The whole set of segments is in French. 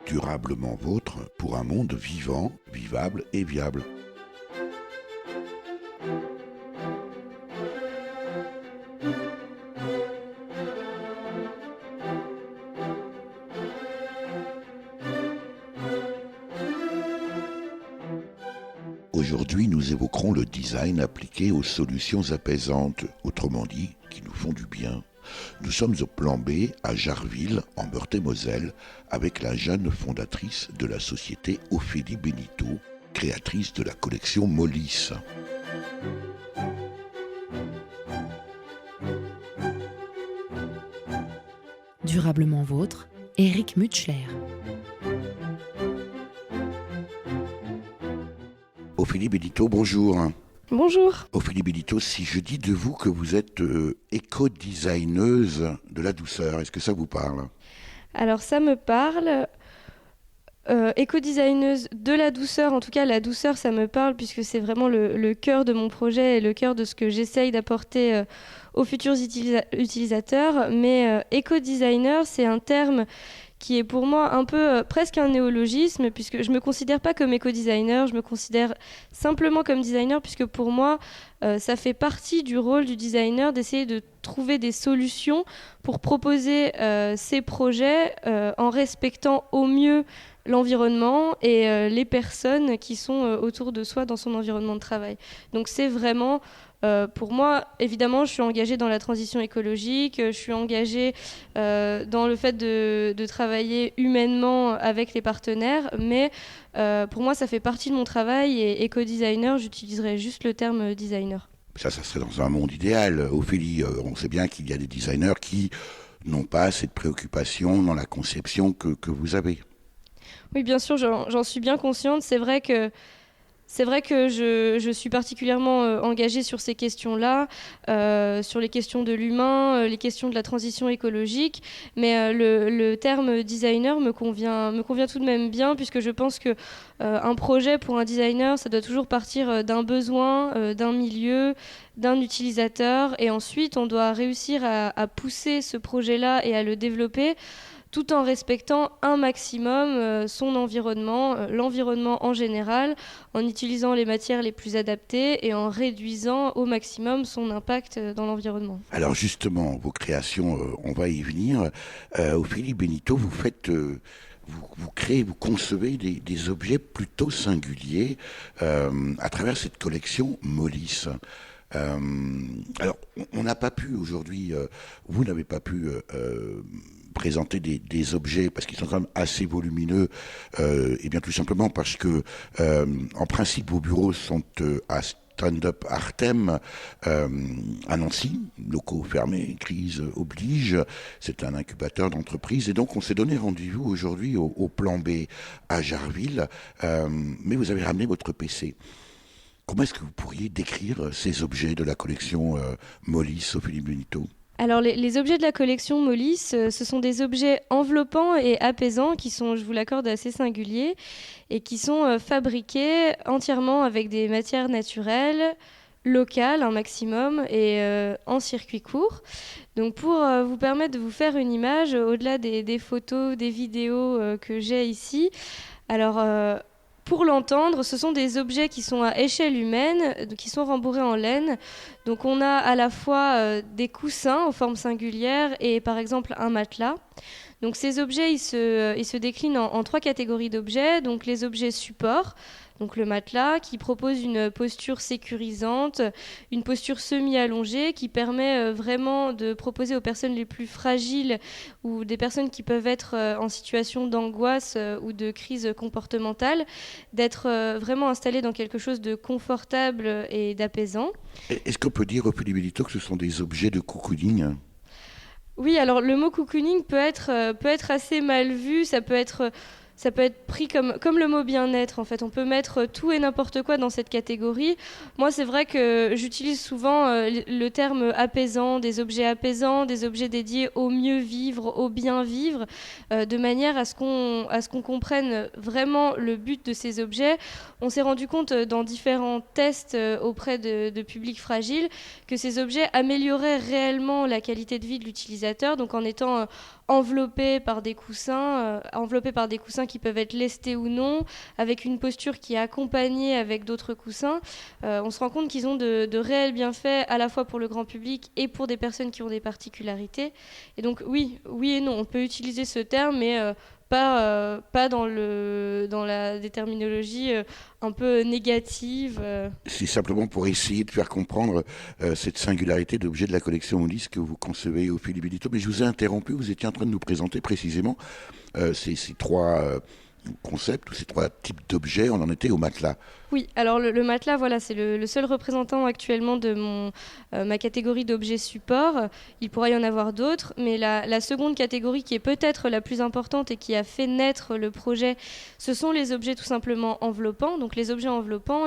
Durablement vôtre pour un monde vivant, vivable et viable. Aujourd'hui, nous évoquerons le design appliqué aux solutions apaisantes, autrement dit, qui nous font du bien. Nous sommes au plan B, à Jarville, en Meurthe-et-Moselle, avec la jeune fondatrice de la société Ophélie Benito, créatrice de la collection Molis. Durablement vôtre, Éric Mutschler. Ophélie Benito, bonjour. Bonjour. Ophélie Benito, si je dis de vous que vous êtes éco-designeuse de la douceur, est-ce que ça vous parle ? Alors ça me parle. Éco-designeuse de la douceur, en tout cas la douceur ça me parle puisque c'est vraiment le cœur de mon projet et le cœur de ce que j'essaye d'apporter aux futurs utilisateurs. Mais éco-designer, c'est un terme qui est pour moi un peu presque un néologisme, puisque je ne me considère pas comme éco-designer, je me considère simplement comme designer, puisque pour moi, ça fait partie du rôle du designer d'essayer de trouver des solutions pour proposer ces projets en respectant au mieux l'environnement et les personnes qui sont autour de soi dans son environnement de travail. Donc c'est vraiment... pour moi, évidemment, je suis engagée dans la transition écologique, je suis engagée dans le fait de travailler humainement avec les partenaires, mais pour moi, ça fait partie de mon travail et éco-designer, j'utiliserais juste le terme designer. Ça serait dans un monde idéal. Ophélie, on sait bien qu'il y a des designers qui n'ont pas cette préoccupation dans la conception que vous avez. Oui, bien sûr, j'en suis bien consciente. C'est vrai que je suis particulièrement engagée sur ces questions-là, sur les questions de l'humain, les questions de la transition écologique. Mais le terme designer me convient tout de même bien, puisque je pense que un projet pour un designer, ça doit toujours partir d'un besoin, d'un milieu, d'un utilisateur. Et ensuite, on doit réussir à pousser ce projet-là et à le développer, tout en respectant un maximum son environnement, l'environnement en général, en utilisant les matières les plus adaptées et en réduisant au maximum son impact dans l'environnement. Alors justement, vos créations, on va y venir. Ophélie Benito, vous faites... Vous créez, vous concevez des objets plutôt singuliers à travers cette collection Molis. Alors, on n'a pas pu aujourd'hui, vous n'avez pas pu présenter des objets parce qu'ils sont quand même assez volumineux, et bien tout simplement parce que, en principe, vos bureaux sont à Stand-up Artem à Nancy, locaux fermés, crise oblige. C'est un incubateur d'entreprise et donc on s'est donné rendez-vous aujourd'hui au plan B à Jarville, mais vous avez ramené votre PC. Comment est-ce que vous pourriez décrire ces objets de la collection Molis, Ophélie Benito ? Alors les objets de la collection Molis, ce sont des objets enveloppants et apaisants qui sont, je vous l'accorde, assez singuliers et qui sont fabriqués entièrement avec des matières naturelles, locales un maximum et en circuit court. Donc pour vous permettre de vous faire une image, au-delà des photos, des vidéos que j'ai ici, alors... pour l'entendre, ce sont des objets qui sont à échelle humaine, qui sont rembourrés en laine. Donc on a à la fois des coussins aux formes singulières et par exemple un matelas. Donc ces objets, ils se déclinent en trois catégories d'objets. Donc les objets supports, donc le matelas qui propose une posture sécurisante, une posture semi-allongée qui permet vraiment de proposer aux personnes les plus fragiles ou des personnes qui peuvent être en situation d'angoisse ou de crise comportementale, d'être vraiment installées dans quelque chose de confortable et d'apaisant. Est-ce qu'on peut dire, Ophélie Benito, que ce sont des objets de cocooning ? Oui, alors le mot cocooning peut être assez mal vu, ça peut être pris comme le mot bien-être, en fait. On peut mettre tout et n'importe quoi dans cette catégorie. Moi, c'est vrai que j'utilise souvent le terme apaisant, des objets dédiés au mieux vivre, au bien vivre, de manière à ce qu'on comprenne vraiment le but de ces objets. On s'est rendu compte dans différents tests auprès de publics fragiles que ces objets amélioraient réellement la qualité de vie de l'utilisateur, donc en étant enveloppés par des coussins qui peuvent être lestés ou non, avec une posture qui est accompagnée avec d'autres coussins. On se rend compte qu'ils ont de réels bienfaits à la fois pour le grand public et pour des personnes qui ont des particularités. Et donc oui et non, on peut utiliser ce terme, mais pas dans des terminologies un peu négatives. C'est simplement pour essayer de faire comprendre cette singularité d'objets de la collection Molis que vous concevez Ophélie Benito. Mais je vous ai interrompu, vous étiez en train de nous présenter précisément ces trois concepts ou ces trois types d'objets. On en était au matelas. Oui, alors le matelas, voilà, c'est le seul représentant actuellement de ma catégorie d'objets support. Il pourrait y en avoir d'autres, mais la seconde catégorie qui est peut-être la plus importante et qui a fait naître le projet, ce sont les objets tout simplement enveloppants. Donc les objets enveloppants,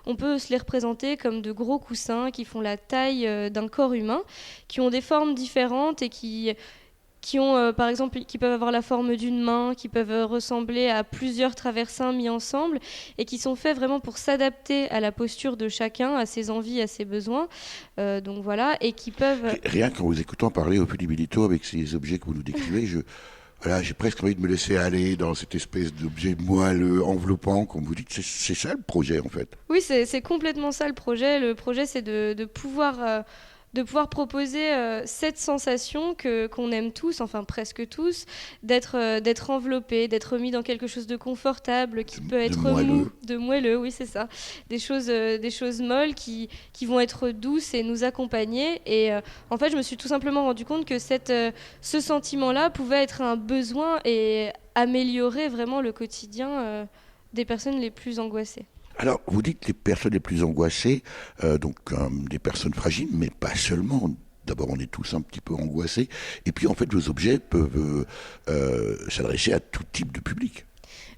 on peut se les représenter comme de gros coussins qui font la taille d'un corps humain, qui ont des formes différentes et qui ont, par exemple, qui peuvent avoir la forme d'une main, qui peuvent ressembler à plusieurs traversins mis ensemble et qui sont faits vraiment pour s'adapter à la posture de chacun, à ses envies, à ses besoins. Donc voilà, et qui peuvent... Rien qu'en vous écoutant parler Ophélie Benito avec ces objets que vous nous décrivez, j'ai presque envie de me laisser aller dans cette espèce d'objet moelleux, enveloppant, comme vous dites. C'est ça le projet, en fait. Oui, c'est complètement ça le projet. Le projet, c'est de pouvoir proposer cette sensation qu'on aime tous, enfin presque tous, d'être enveloppé, d'être mis dans quelque chose de confortable, qui peut être mou, de moelleux, oui c'est ça, des choses molles qui vont être douces et nous accompagner. Et en fait, je me suis tout simplement rendu compte que ce sentiment-là pouvait être un besoin et améliorer vraiment le quotidien des personnes les plus angoissées. Alors, vous dites les personnes les plus angoissées, donc des personnes fragiles, mais pas seulement. D'abord, on est tous un petit peu angoissés. Et puis, en fait, vos objets peuvent s'adresser à tout type de public.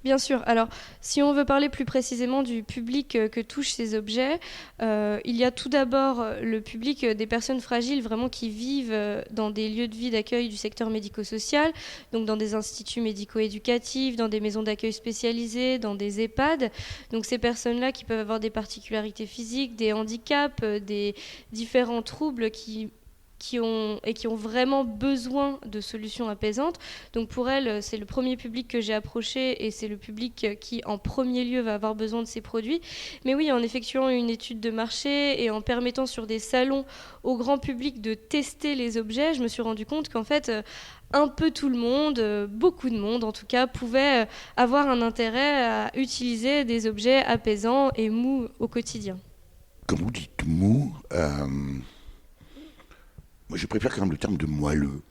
Bien sûr. Alors, si on veut parler plus précisément du public que touchent ces objets, il y a tout d'abord le public des personnes fragiles vraiment qui vivent dans des lieux de vie d'accueil du secteur médico-social, donc dans des instituts médico-éducatifs, dans des maisons d'accueil spécialisées, dans des EHPAD. Donc ces personnes-là qui peuvent avoir des particularités physiques, des handicaps, des différents troubles qui ont vraiment besoin de solutions apaisantes. Donc pour elles, c'est le premier public que j'ai approché et c'est le public qui, en premier lieu, va avoir besoin de ces produits. Mais oui, en effectuant une étude de marché et en permettant sur des salons au grand public de tester les objets, je me suis rendu compte qu'en fait, un peu tout le monde, beaucoup de monde en tout cas, pouvait avoir un intérêt à utiliser des objets apaisants et mous au quotidien. Quand vous dites mou, moi, je préfère quand même le terme de moelleux.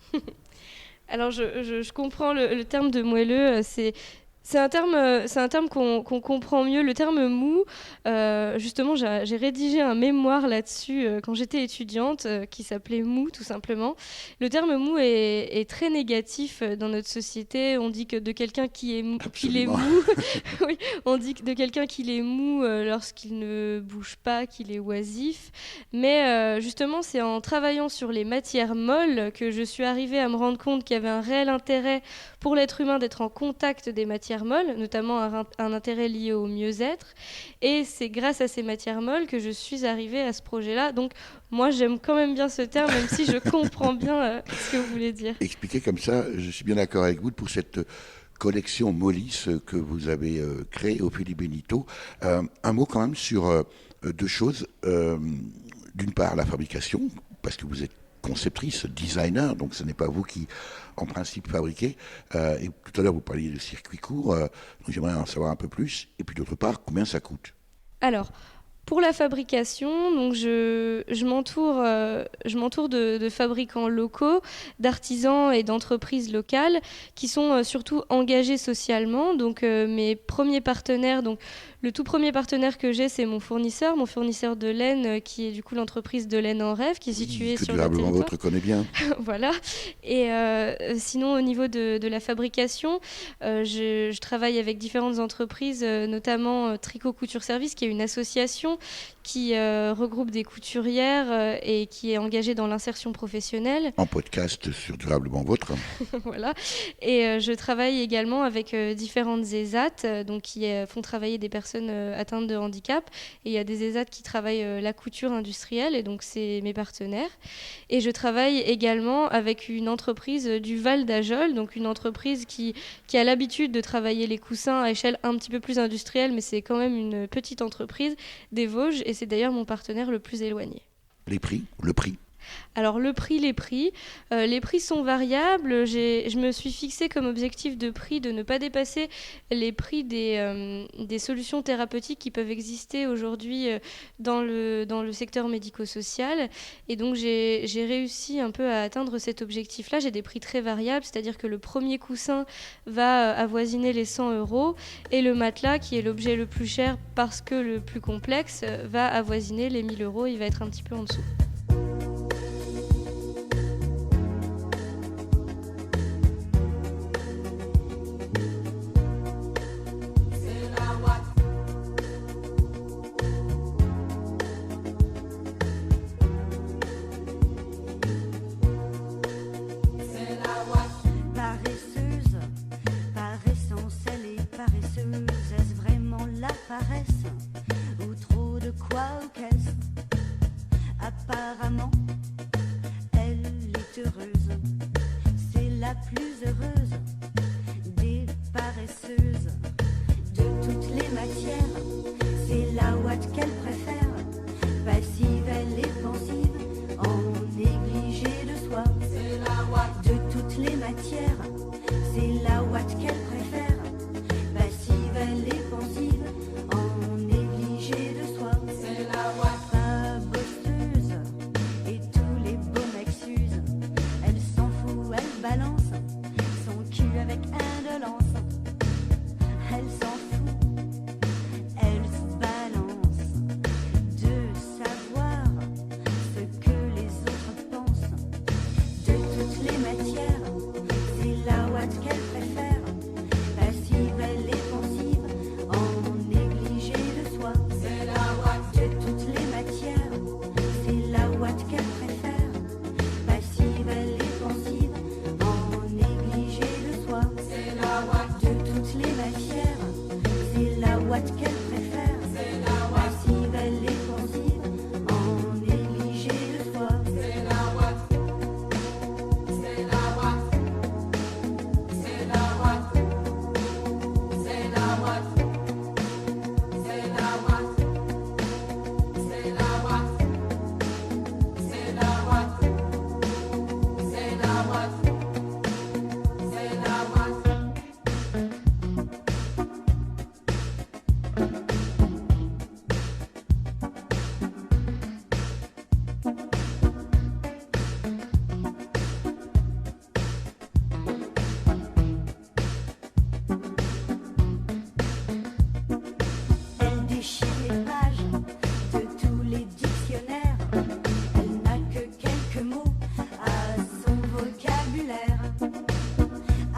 Alors, je comprends le terme de moelleux. C'est un terme qu'on comprend mieux. Le terme mou, justement, j'ai rédigé un mémoire là-dessus quand j'étais étudiante qui s'appelait mou, tout simplement. Le terme mou est très négatif dans notre société. On dit que de quelqu'un qu'il est mou, oui, on dit de quelqu'un qu'il est mou lorsqu'il ne bouge pas, qu'il est oisif. Mais justement, c'est en travaillant sur les matières molles que je suis arrivée à me rendre compte qu'il y avait un réel intérêt pour l'être humain d'être en contact des matières molles, notamment un intérêt lié au mieux-être. Et c'est grâce à ces matières molles que je suis arrivée à ce projet-là. Donc moi, j'aime quand même bien ce terme, même si je comprends bien ce que vous voulez dire. Expliqué comme ça, je suis bien d'accord avec vous pour cette collection Molis que vous avez créée, Ophélie Benito. Un mot quand même sur deux choses. D'une part, la fabrication, parce que vous êtes conceptrice, designer, donc ce n'est pas vous qui, en principe, fabriquez. Et tout à l'heure, vous parliez de circuit court, donc j'aimerais en savoir un peu plus. Et puis d'autre part, combien ça coûte ? Alors, pour la fabrication, donc je m'entoure de fabricants locaux, d'artisans et d'entreprises locales qui sont surtout engagés socialement. Donc mes premiers partenaires, donc le tout premier partenaire que j'ai, c'est mon fournisseur de laine, qui est du coup l'entreprise de laine en rêve, qui est située sur le territoire. Durablement Vôtre connaît bien. Voilà. Et sinon, au niveau de la fabrication, je travaille avec différentes entreprises, notamment Tricot Couture Service, qui est une association qui regroupe des couturières et qui est engagée dans l'insertion professionnelle. En podcast sur Durablement Vôtre. Voilà. Et je travaille également avec différentes ESAT, donc qui font travailler des personnes personnes atteintes de handicap. Et il y a des ESAT qui travaillent la couture industrielle, et donc c'est mes partenaires. Et je travaille également avec une entreprise du Val d'Ajol, donc une entreprise qui a l'habitude de travailler les coussins à échelle un petit peu plus industrielle, mais c'est quand même une petite entreprise des Vosges, et c'est d'ailleurs mon partenaire le plus éloigné. Le prix. Alors les prix sont variables. Je me suis fixé comme objectif de prix de ne pas dépasser les prix des solutions thérapeutiques qui peuvent exister aujourd'hui dans le secteur médico-social. Et donc j'ai réussi un peu à atteindre cet objectif-là. J'ai des prix très variables, c'est-à-dire que le premier coussin va avoisiner les 100 € et le matelas, qui est l'objet le plus cher parce que le plus complexe, va avoisiner les 1 000 €. Il va être un petit peu en dessous. Est-ce vraiment la paresse ou trop de quoi ou qu'est-ce? Apparemment, elle est heureuse. C'est la plus heureuse des paresseuses. De toutes les matières, c'est la ouate qu'elle préfère. Passive, elle est pensive, en négligé de soi. C'est la ouate. De toutes les matières, c'est la ouate qu'elle préfère. Elle est pensive, en négligé de soi. C'est la ouate. Pas bosseuse, et tous les beaux mecs s'usent. Elle s'en fout, elle balance son cul avec indolence. Elle s'en fout, elle se balance de savoir ce que les autres pensent. De toutes les matières, c'est la ouate qu'elle préfère. Passive, elle est pensive, en négligé de soi. C'est la ouate. De toutes les matières, c'est la ouate qu'elle préfère. Passive, elle est pensive, en négligé de soi. C'est la ouate. De toutes les matières, c'est la ouate qu'elle préfère. C'est la ouate. Passive, elle est pensive, en négligé de soi. C'est la ouate. C'est la ouate. C'est la ouate. C'est la ouate. C'est la ouate. C'est la ouate. C'est la ouate. C'est la ouate. C'est la ouate. Elle déchire les pages de tous les dictionnaires. Elle n'a que quelques mots à son vocabulaire.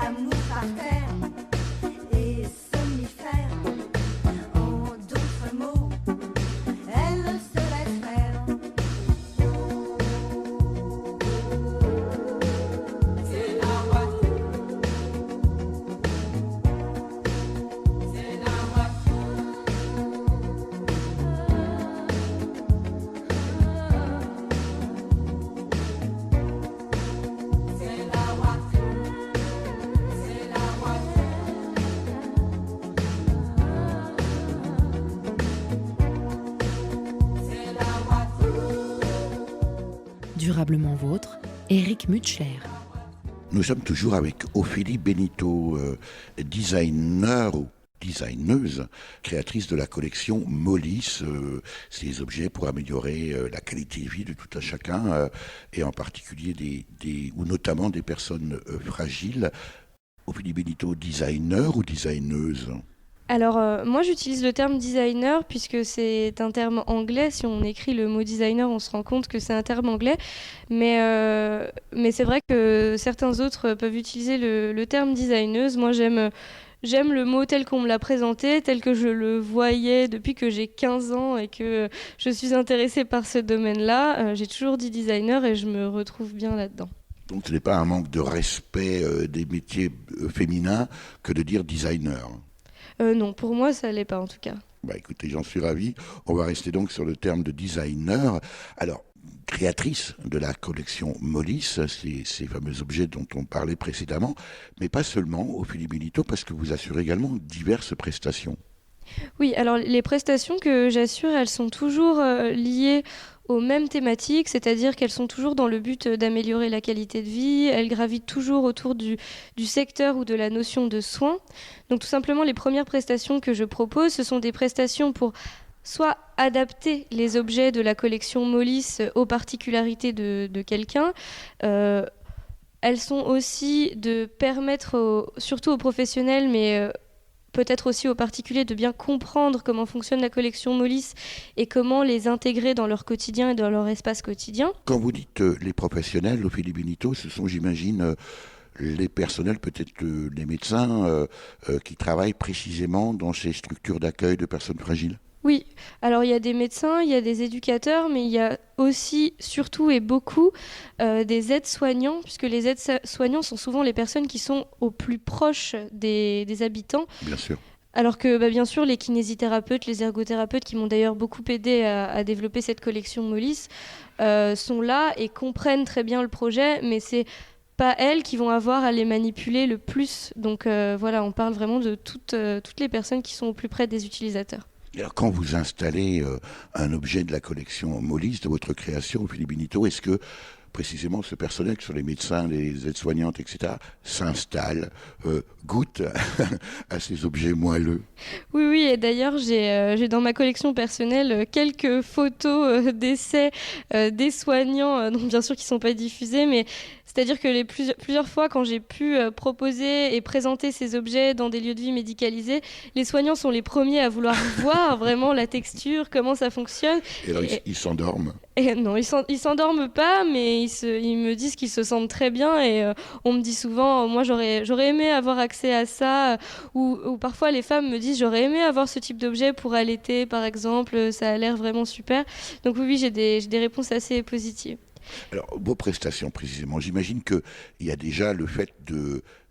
Amour par terre et somnifère. En d'autres mots, elle se laisse faire. C'est la ouate. C'est la ouate. C'est la ouate. C'est la ouate. C'est la ouate. Durablement vôtre, Éric Mutschler. Nous sommes toujours avec Ophélie Benito, designer ou designeuse, créatrice de la collection Molis, ces objets pour améliorer la qualité de vie de tout un chacun, et en particulier ou notamment des personnes fragiles. Ophélie Benito, designer ou designeuse? Alors, moi, j'utilise le terme designer puisque c'est un terme anglais. Si on écrit le mot designer, on se rend compte que c'est un terme anglais. Mais c'est vrai que certains autres peuvent utiliser le terme designeuse. Moi, j'aime le mot tel qu'on me l'a présenté, tel que je le voyais depuis que j'ai 15 ans et que je suis intéressée par ce domaine-là. J'ai toujours dit designer et je me retrouve bien là-dedans. Donc ce n'est pas un manque de respect des métiers féminins que de dire designer. Non, pour moi, ça l'est pas en tout cas. Bah écoutez, j'en suis ravi. On va rester donc sur le terme de designer. Alors, créatrice de la collection Molis, ces fameux objets dont on parlait précédemment, mais pas seulement, Ophélie Benito, parce que vous assurez également diverses prestations. Oui, alors les prestations que j'assure, elles sont toujours liées aux mêmes thématiques, c'est-à-dire qu'elles sont toujours dans le but d'améliorer la qualité de vie, elles gravitent toujours autour du secteur ou de la notion de soins. Donc tout simplement, les premières prestations que je propose, ce sont des prestations pour soit adapter les objets de la collection Molis aux particularités de quelqu'un. Elles sont aussi de permettre, surtout aux professionnels, mais peut-être aussi aux particuliers, de bien comprendre comment fonctionne la collection Molis et comment les intégrer dans leur quotidien et dans leur espace quotidien. Quand vous dites les professionnels, Ophélie Benito, ce sont, j'imagine, les personnels, peut-être les médecins qui travaillent précisément dans ces structures d'accueil de personnes fragiles. Oui, alors il y a des médecins, il y a des éducateurs, mais il y a aussi, surtout et beaucoup, des aides-soignants, puisque les aides-soignants sont souvent les personnes qui sont au plus proches des habitants. Bien sûr. Alors que bien sûr, les kinésithérapeutes, les ergothérapeutes, qui m'ont d'ailleurs beaucoup aidé à développer cette collection Molis, sont là et comprennent très bien le projet, mais c'est pas elles qui vont avoir à les manipuler le plus. Donc voilà, on parle vraiment de toutes les personnes qui sont au plus près des utilisateurs. Alors, quand vous installez un objet de la collection Molis, de votre création, Ophélie Benito, est-ce que précisément ce personnel, que sont les médecins, les aides-soignantes, etc., s'installe, goûte à ces objets moelleux? Oui, et d'ailleurs, j'ai dans ma collection personnelle quelques photos d'essais des soignants, donc bien sûr qui ne sont pas diffusées, mais c'est-à-dire que plusieurs fois, quand j'ai pu proposer et présenter ces objets dans des lieux de vie médicalisés, les soignants sont les premiers à vouloir voir vraiment la texture, comment ça fonctionne. Et alors, ils s'endorment? Et non, ils s'endorment pas, mais ils me disent qu'ils se sentent très bien. Et on me dit souvent, moi j'aurais aimé avoir accès à ça. Ou parfois les femmes me disent, j'aurais aimé avoir ce type d'objet pour allaiter, par exemple. Ça a l'air vraiment super. Donc oui, j'ai des réponses assez positives. Alors, vos prestations précisément, j'imagine qu'il y a déjà le fait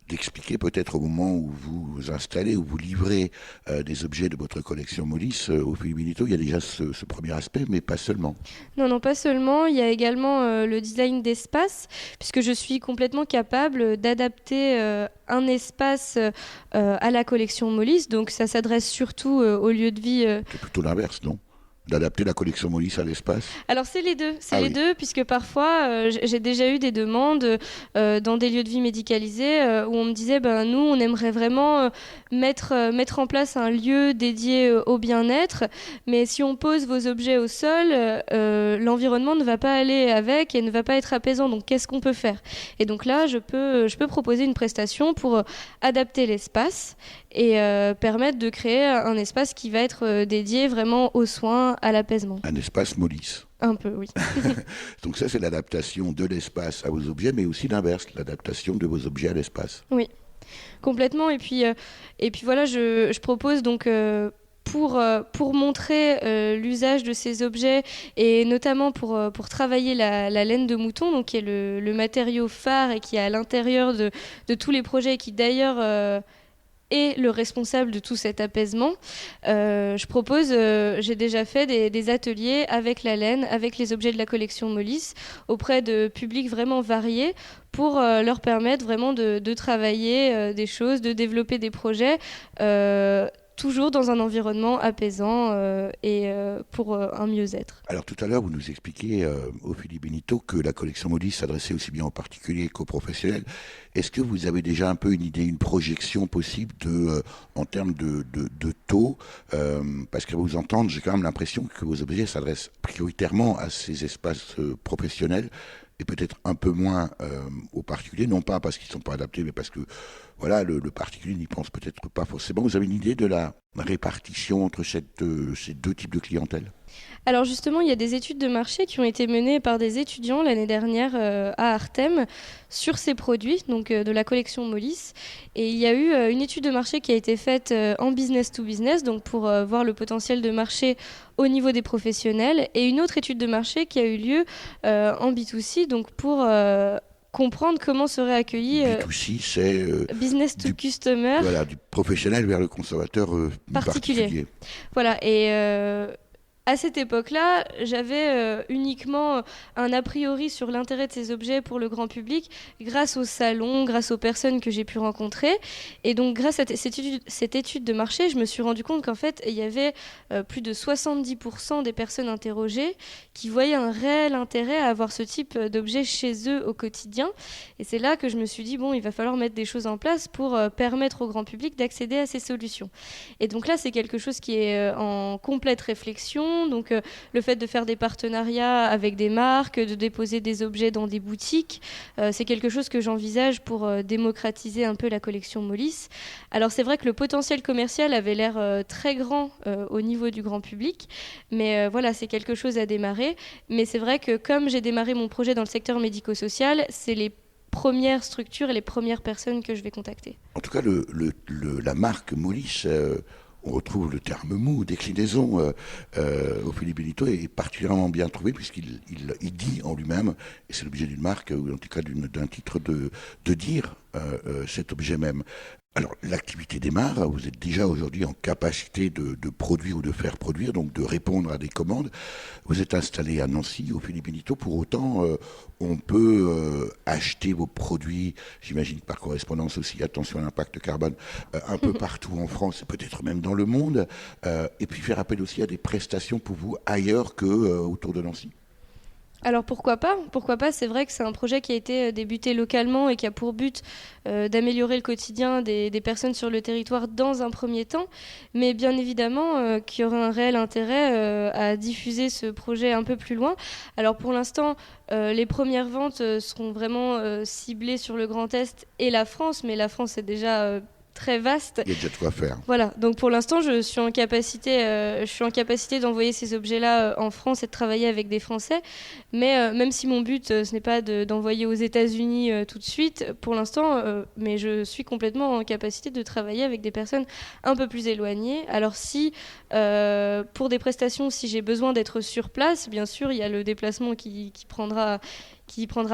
d'expliquer peut-être au moment où vous vous installez, où vous livrez des objets de votre collection Molis, Ophélie Benito, il y a déjà ce premier aspect, mais pas seulement. Non, pas seulement. Il y a également le design d'espace, puisque je suis complètement capable d'adapter un espace à la collection Molis. Donc ça s'adresse surtout aux lieux de vie. C'est plutôt l'inverse, non? D'adapter la collection Molis à l'espace? Alors c'est les deux, deux, puisque parfois j'ai déjà eu des demandes dans des lieux de vie médicalisés où on me disait nous on aimerait vraiment mettre en place un lieu dédié au bien-être, mais si on pose vos objets au sol, l'environnement ne va pas aller avec et ne va pas être apaisant, donc qu'est-ce qu'on peut faire? Et donc là je peux proposer une prestation pour adapter l'espace et permettre de créer un espace qui va être dédié vraiment aux soins, à l'apaisement. Un espace Molis. Un peu, oui. Donc ça, c'est l'adaptation de l'espace à vos objets, mais aussi l'inverse, l'adaptation de vos objets à l'espace. Oui, complètement. Et puis voilà, je propose donc... Pour montrer l'usage de ces objets et notamment pour travailler la laine de mouton, donc qui est le matériau phare et qui est à l'intérieur de tous les projets et qui d'ailleurs est le responsable de tout cet apaisement. Je propose, j'ai déjà fait des ateliers avec la laine, avec les objets de la collection Molis, auprès de publics vraiment variés pour leur permettre vraiment de travailler des choses, de développer des projets toujours dans un environnement apaisant et pour un mieux-être. Alors tout à l'heure, vous nous expliquiez, Ophélie Benito, que la collection Molis s'adressait aussi bien aux particuliers qu'aux professionnels. Est-ce que vous avez déjà un peu une idée, une projection possible en termes de taux parce qu'à vous entendre, j'ai quand même l'impression que vos objets s'adressent prioritairement à ces espaces professionnels et peut-être un peu moins aux particuliers, non pas parce qu'ils ne sont pas adaptés, mais parce que voilà, le particulier n'y pense peut-être pas forcément. Vous avez une idée de la répartition entre ces deux types de clientèle? Alors justement, il y a des études de marché qui ont été menées par des étudiants l'année dernière à Artem sur ces produits, donc de la collection Molis. Et il y a eu une étude de marché qui a été faite en business to business, donc pour voir le potentiel de marché au niveau des professionnels, et une autre étude de marché qui a eu lieu en B2C, donc pour comprendre comment serait accueilli B2C, c'est business to customer. Voilà, du professionnel vers le consommateur particulier. Voilà, et à cette époque-là, j'avais uniquement un a priori sur l'intérêt de ces objets pour le grand public grâce au salon, grâce aux personnes que j'ai pu rencontrer. Et donc, grâce à cette étude de marché, je me suis rendu compte qu'en fait, il y avait plus de 70% des personnes interrogées qui voyaient un réel intérêt à avoir ce type d'objet chez eux au quotidien. Et c'est là que je me suis dit, bon, il va falloir mettre des choses en place pour permettre au grand public d'accéder à ces solutions. Et donc là, c'est quelque chose qui est en complète réflexion. Donc le fait de faire des partenariats avec des marques, de déposer des objets dans des boutiques, c'est quelque chose que j'envisage pour démocratiser un peu la collection Molis. Alors c'est vrai que le potentiel commercial avait l'air très grand au niveau du grand public, mais voilà, c'est quelque chose à démarrer. Mais c'est vrai que comme j'ai démarré mon projet dans le secteur médico-social, c'est les premières structures et les premières personnes que je vais contacter. En tout cas, la marque Molis, on retrouve le terme mou, déclinaison, au Philippe Benito est particulièrement bien trouvé puisqu'il dit en lui-même, et c'est l'objet d'une marque, ou en tout cas d'un titre, de dire cet objet même. Alors, l'activité démarre, vous êtes déjà aujourd'hui en capacité de produire ou de faire produire, donc de répondre à des commandes. Vous êtes installé à Nancy, au Philippe Benito. Pour autant, on peut acheter vos produits, j'imagine par correspondance aussi, attention à l'impact carbone, un peu partout en France et peut-être même dans le monde, et puis faire appel aussi à des prestations pour vous ailleurs que autour de Nancy. Alors pourquoi pas ? Pourquoi pas ? C'est vrai que c'est un projet qui a été débuté localement et qui a pour but d'améliorer le quotidien des personnes sur le territoire dans un premier temps, mais bien évidemment qu'il y aurait un réel intérêt à diffuser ce projet un peu plus loin. Alors pour l'instant, les premières ventes seront vraiment ciblées sur le Grand Est et la France, mais la France est déjà très vaste. Il y a déjà de quoi faire. Voilà, donc pour l'instant, je suis en capacité d'envoyer ces objets-là en France et de travailler avec des Français. Mais même si mon but, ce n'est pas d'envoyer aux États-Unis tout de suite, pour l'instant, mais je suis complètement en capacité de travailler avec des personnes un peu plus éloignées. Alors si, pour des prestations, si j'ai besoin d'être sur place, bien sûr, il y a le déplacement qui prendra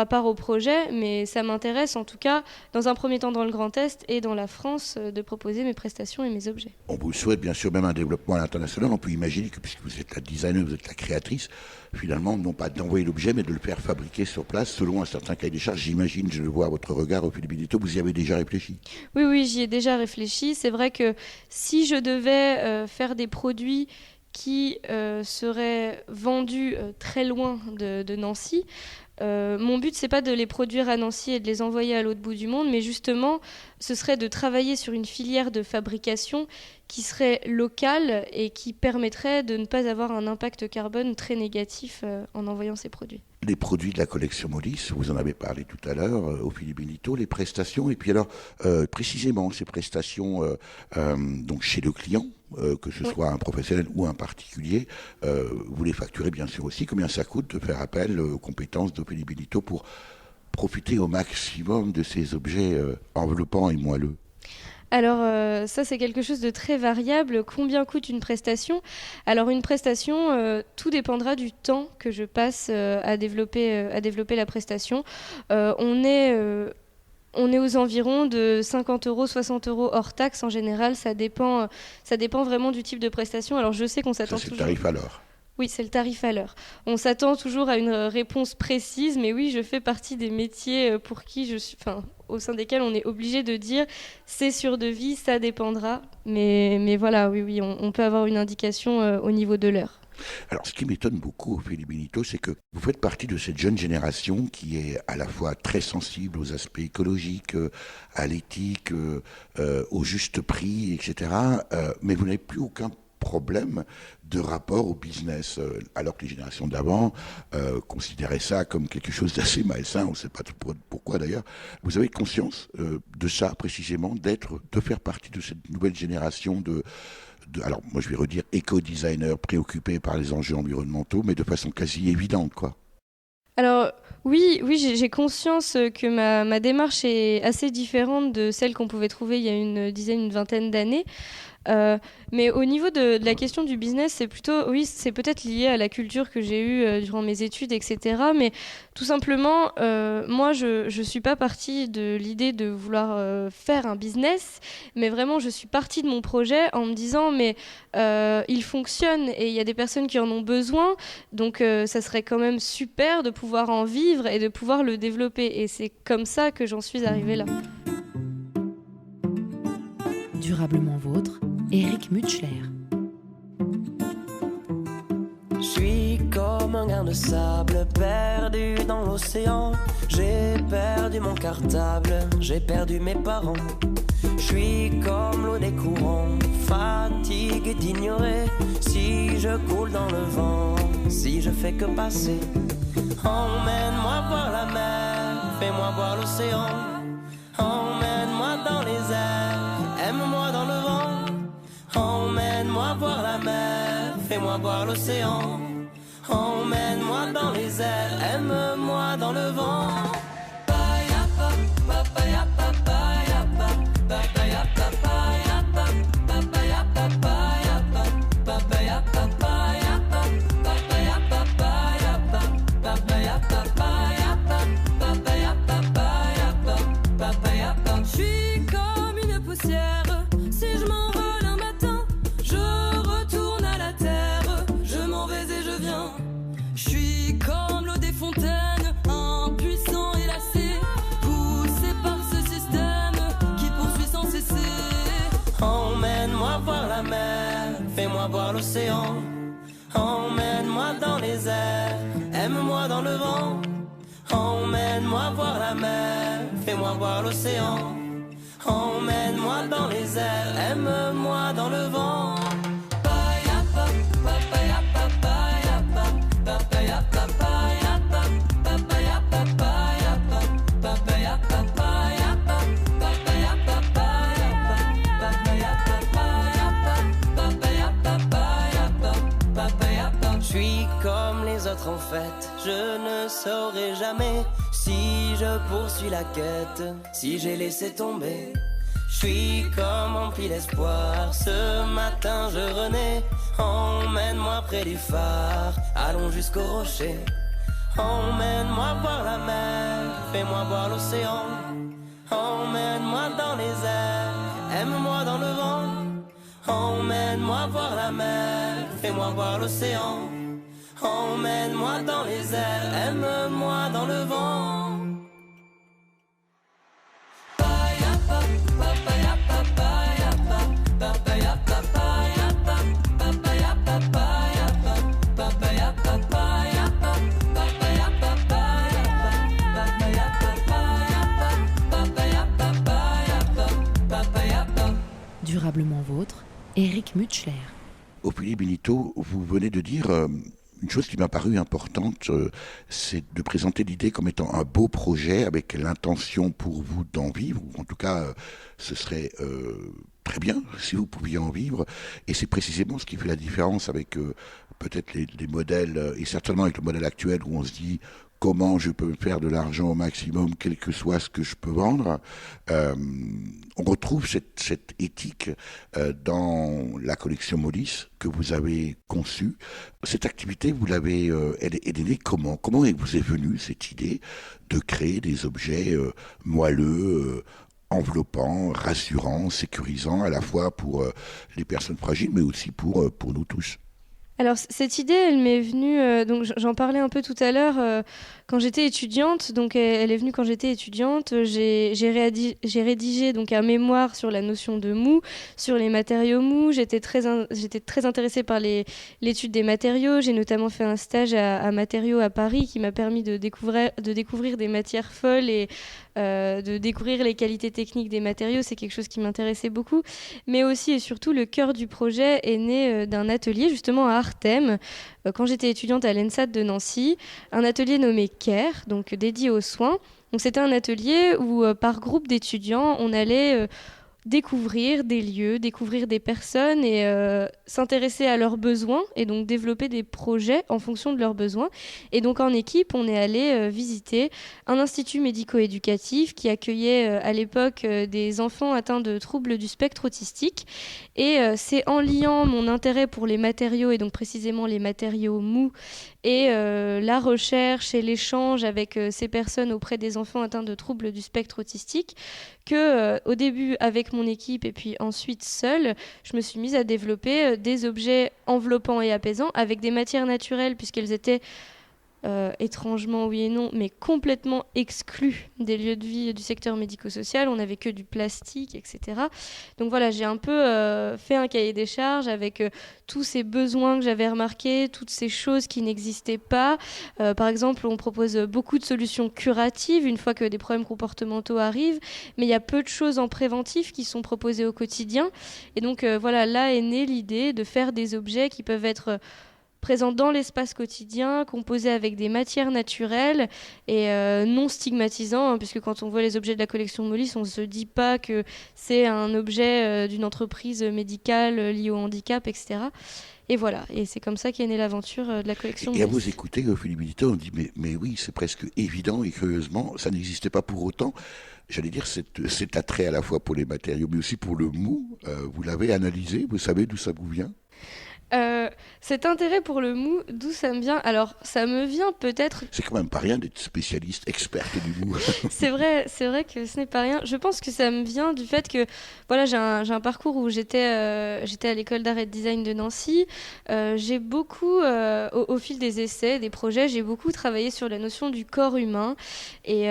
part au projet, mais ça m'intéresse en tout cas, dans un premier temps dans le Grand Est et dans la France, de proposer mes prestations et mes objets. On vous souhaite bien sûr même un développement à l'international. On peut imaginer que puisque vous êtes la designer, vous êtes la créatrice, finalement, non pas d'envoyer l'objet, mais de le faire fabriquer sur place selon un certain cahier des charges. J'imagine, je le vois à votre regard, au Philippe Benito, vous y avez déjà réfléchi. Oui, j'y ai déjà réfléchi. C'est vrai que si je devais faire des produits qui seraient vendus très loin de Nancy, mon but, c'est pas de les produire à Nancy et de les envoyer à l'autre bout du monde, mais justement, ce serait de travailler sur une filière de fabrication qui serait locale et qui permettrait de ne pas avoir un impact carbone très négatif en envoyant ces produits. Les produits de la collection Molis, vous en avez parlé tout à l'heure, au Philippe Benito, les prestations, et puis alors, précisément, ces prestations donc chez le client, que ce soit un professionnel ou un particulier, vous les facturez bien sûr aussi. Combien ça coûte de faire appel aux compétences de Philippe Benito pour profiter au maximum de ces objets enveloppants et moelleux? Alors ça, c'est quelque chose de très variable. Combien coûte une prestation ? Alors une prestation, tout dépendra du temps que je passe à développer la prestation. On est aux environs de 50 €, 60 € hors taxe en général. Ça dépend vraiment du type de prestation. Alors je sais qu'on s'attend Ça, c'est toujours... le tarif à l'heure. Oui, c'est le tarif à l'heure. On s'attend toujours à une réponse précise, mais oui, je fais partie des métiers pour qui au sein desquels on est obligé de dire c'est sur devis, ça dépendra. Mais voilà, oui, on peut avoir une indication au niveau de l'heure. Alors, ce qui m'étonne beaucoup, Philippe Benito, c'est que vous faites partie de cette jeune génération qui est à la fois très sensible aux aspects écologiques, à l'éthique, au juste prix, etc. Mais vous n'avez plus aucun problème de rapport au business, alors que les générations d'avant considéraient ça comme quelque chose d'assez malsain, on ne sait pas pourquoi d'ailleurs. Vous avez conscience de ça précisément, de faire partie de cette nouvelle génération alors moi je vais redire éco-designer préoccupé par les enjeux environnementaux, mais de façon quasi évidente, quoi. Alors oui, j'ai conscience que ma démarche est assez différente de celle qu'on pouvait trouver il y a une vingtaine d'années. Mais au niveau de la question du business, c'est plutôt, oui, c'est peut-être lié à la culture que j'ai eue durant mes études, etc. Mais tout simplement, moi, je suis pas partie de l'idée de vouloir faire un business, mais vraiment, je suis partie de mon projet en me disant, mais il fonctionne et il y a des personnes qui en ont besoin, donc ça serait quand même super de pouvoir en vivre et de pouvoir le développer. Et c'est comme ça que j'en suis arrivée là. Durablement vôtre, Eric Mutschler. Je suis comme un grain de sable perdu dans l'océan. J'ai perdu mon cartable, j'ai perdu mes parents. Je suis comme l'eau des courants, fatigué d'ignorer. Si je coule dans le vent, si je fais que passer. Emmène-moi voir la mer, fais-moi voir l'océan. Emmène-moi dans les airs, aime-moi dans le vent. Emmène-moi voir la mer, fais-moi voir l'océan. Emmène-moi dans les airs, aime-moi dans le vent. Je suis comme une poussière, si je m'envole un matin, je retourne à la terre, je m'en vais et je viens. Je suis comme l'eau des fontaines, impuissant et lassé, poussé par ce système qui poursuit sans cesser. Emmène-moi voir la mer, fais-moi voir l'océan. Emmène-moi dans les airs, aime-moi dans le vent. Emmène-moi voir la mer, fais-moi voir l'océan. Emmène-moi dans les airs, aime-moi dans le vent. Je suis comme les autres en fait, je ne saurai jamais si je poursuis la quête, si j'ai laissé tomber. Je suis comme empli d'espoir, ce matin je renais. Emmène-moi près du phare, allons jusqu'au rocher. Emmène-moi voir la mer, fais-moi voir l'océan. Emmène-moi dans les airs, aime-moi dans le vent. Emmène-moi voir la mer, fais-moi voir l'océan. Emmène-moi dans les airs, aime-moi dans le vent. Durablement vôtre, Eric Mutschler. Ophélie Benito, vous venez de dire une chose qui m'a paru importante, c'est de présenter l'idée comme étant un beau projet avec l'intention pour vous d'en vivre, ou en tout cas, ce serait très bien si vous pouviez en vivre. Et c'est précisément ce qui fait la différence avec peut-être les modèles, et certainement avec le modèle actuel où on se dit comment je peux faire de l'argent au maximum, quel que soit ce que je peux vendre. On retrouve cette éthique dans la collection Molis que vous avez conçue. Cette activité, vous l'avez, elle est née comment ? Comment vous est venue cette idée de créer des objets moelleux, enveloppants, rassurants, sécurisants, à la fois pour les personnes fragiles, mais aussi pour nous tous ? Alors cette idée, elle m'est venue, donc j'en parlais un peu tout à l'heure, quand j'étais étudiante. Donc elle est venue quand j'étais étudiante. J'ai rédigé donc un mémoire sur la notion de mou, sur les matériaux mous. J'étais très intéressée par l'étude des matériaux. J'ai notamment fait un stage à Matériaux à Paris qui m'a permis de découvrir des matières folles et de découvrir les qualités techniques des matériaux. C'est quelque chose qui m'intéressait beaucoup. Mais aussi et surtout, le cœur du projet est né d'un atelier justement à Artem, quand j'étais étudiante à l'ENSAT de Nancy, un atelier nommé CARE, donc dédié aux soins. Donc c'était un atelier où par groupe d'étudiants, on allait découvrir des lieux, découvrir des personnes et s'intéresser à leurs besoins et donc développer des projets en fonction de leurs besoins. Et donc en équipe, on est allé visiter un institut médico-éducatif qui accueillait à l'époque des enfants atteints de troubles du spectre autistique. Et c'est en liant mon intérêt pour les matériaux et donc précisément les matériaux mous et la recherche et l'échange avec ces personnes auprès des enfants atteints de troubles du spectre autistique que au début avec mon équipe et puis ensuite seule, je me suis mise à développer des objets enveloppants et apaisants avec des matières naturelles puisqu'elles étaient étrangement oui et non, mais complètement exclus des lieux de vie du secteur médico-social. On n'avait que du plastique, etc. Donc voilà, j'ai un peu fait un cahier des charges avec tous ces besoins que j'avais remarqués, toutes ces choses qui n'existaient pas. Par exemple, on propose beaucoup de solutions curatives une fois que des problèmes comportementaux arrivent, mais il y a peu de choses en préventif qui sont proposées au quotidien. Et donc voilà, là est née l'idée de faire des objets qui peuvent être présents dans l'espace quotidien, composés avec des matières naturelles et non stigmatisants, hein, puisque quand on voit les objets de la collection Molis, on ne se dit pas que c'est un objet d'une entreprise médicale liée au handicap, etc. Et voilà, et c'est comme ça qu'est née l'aventure de la collection Et à Molis. vous écouter, Philippe Benito, on dit mais oui, c'est presque évident et curieusement, ça n'existait pas pour autant. J'allais dire, cet attrait à la fois pour les matériaux, mais aussi pour le mou, vous l'avez analysé, vous savez d'où ça vous vient? Cet intérêt pour le mou, d'où ça me vient? Alors, ça me vient peut-être. C'est quand même pas rien d'être spécialiste, experte du mou. C'est vrai que ce n'est pas rien. Je pense que ça me vient du fait que voilà, j'ai un parcours où j'étais à l'école d'art et de design de Nancy. J'ai beaucoup, au fil des essais, des projets, j'ai beaucoup travaillé sur la notion du corps humain et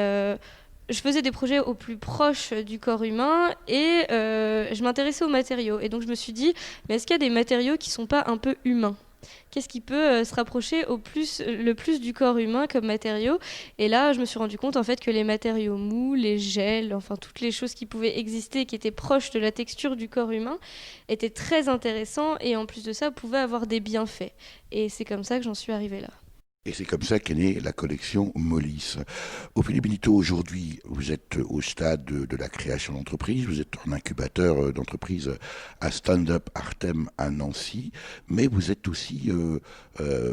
je faisais des projets au plus proche du corps humain et je m'intéressais aux matériaux. Et donc je me suis dit, mais est-ce qu'il y a des matériaux qui ne sont pas un peu humains ? Qu'est-ce qui peut se rapprocher le plus du corps humain comme matériau? Et là, je me suis rendu compte en fait que les matériaux mous, les gels, enfin toutes les choses qui pouvaient exister et qui étaient proches de la texture du corps humain étaient très intéressants et en plus de ça, pouvaient avoir des bienfaits. Et c'est comme ça que j'en suis arrivée là. Et c'est comme ça qu'est née la collection Molis. Ophélie Benito, aujourd'hui, vous êtes au stade de la création d'entreprise, vous êtes en incubateur d'entreprise à Stand Up Artem à Nancy, mais vous êtes aussi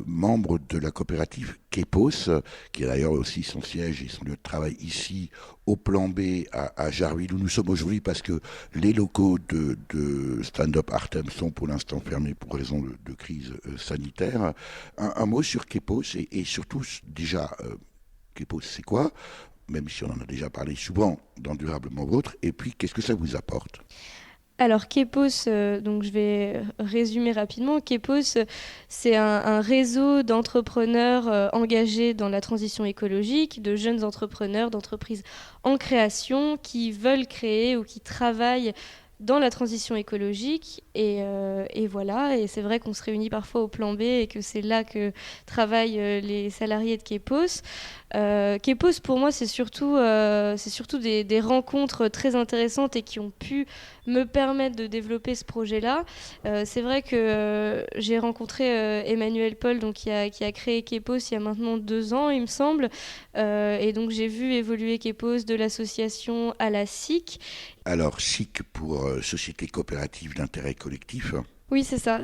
membre de la coopérative Kepos, qui a d'ailleurs aussi son siège et son lieu de travail ici au Plan B à Jarville, où nous sommes aujourd'hui parce que les locaux de Stand Up Artem sont pour l'instant fermés pour raison de crise sanitaire. Un mot sur Kepos et surtout déjà, Kepos c'est quoi? Même si on en a déjà parlé souvent dans Durablement Vôtre, et puis qu'est-ce que ça vous apporte? Alors Kepos, donc je vais résumer rapidement. Kepos, c'est un réseau d'entrepreneurs engagés dans la transition écologique, de jeunes entrepreneurs, d'entreprises en création qui veulent créer ou qui travaillent dans la transition écologique et voilà, et c'est vrai qu'on se réunit parfois au Plan B et que c'est là que travaillent les salariés de Kepos. Kepos pour moi c'est surtout des rencontres très intéressantes et qui ont pu me permettre de développer ce projet-là. C'est vrai que j'ai rencontré Emmanuel Paul donc, qui a créé Kepos il y a maintenant 2 ans il me semble, et donc j'ai vu évoluer Kepos de l'association à la SIC. Alors, SIC pour Société coopérative d'intérêt collectif. Oui, c'est ça.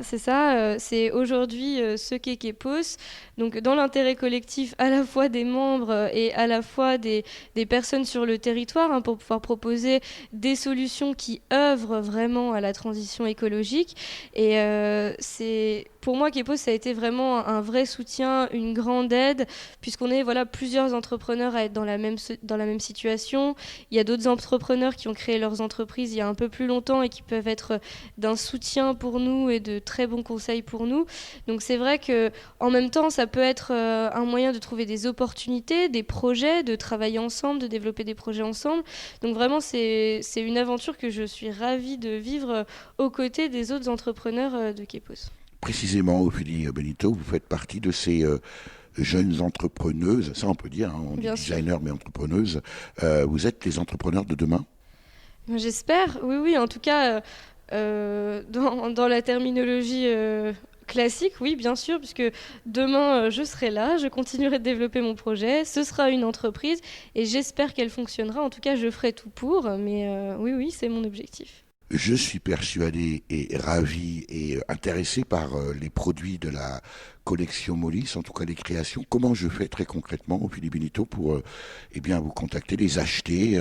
C'est aujourd'hui ce qu'est Kepos. Donc, dans l'intérêt collectif, à la fois des membres et à la fois des personnes sur le territoire, hein, pour pouvoir proposer des solutions qui œuvrent vraiment à la transition écologique. Et pour moi, Kepos, ça a été vraiment un vrai soutien, une grande aide, puisqu'on est plusieurs entrepreneurs à être dans la même situation. Il y a d'autres entrepreneurs qui ont créé leurs entreprises il y a un peu plus longtemps et qui peuvent être d'un soutien pour nous et de très bons conseils pour nous. Donc c'est vrai qu'en même temps, ça peut être un moyen de trouver des opportunités, des projets, de travailler ensemble, de développer des projets ensemble. Donc vraiment, c'est une aventure que je suis ravie de vivre aux côtés des autres entrepreneurs de Kepos. Précisément, Ophélie Benito, vous faites partie de ces jeunes entrepreneuses, ça on peut dire, hein, on dit designer mais entrepreneuses. Vous êtes les entrepreneurs de demain? J'espère, oui, en tout cas, dans la terminologie Classique, oui, bien sûr, puisque demain, je serai là, je continuerai de développer mon projet, ce sera une entreprise et j'espère qu'elle fonctionnera. En tout cas, je ferai tout pour, mais oui, c'est mon objectif. Je suis persuadé et ravi et intéressé par les produits de la collection Molis, en tout cas les créations. Comment je fais très concrètement, Philippe Benito, pour eh bien, vous contacter, les acheter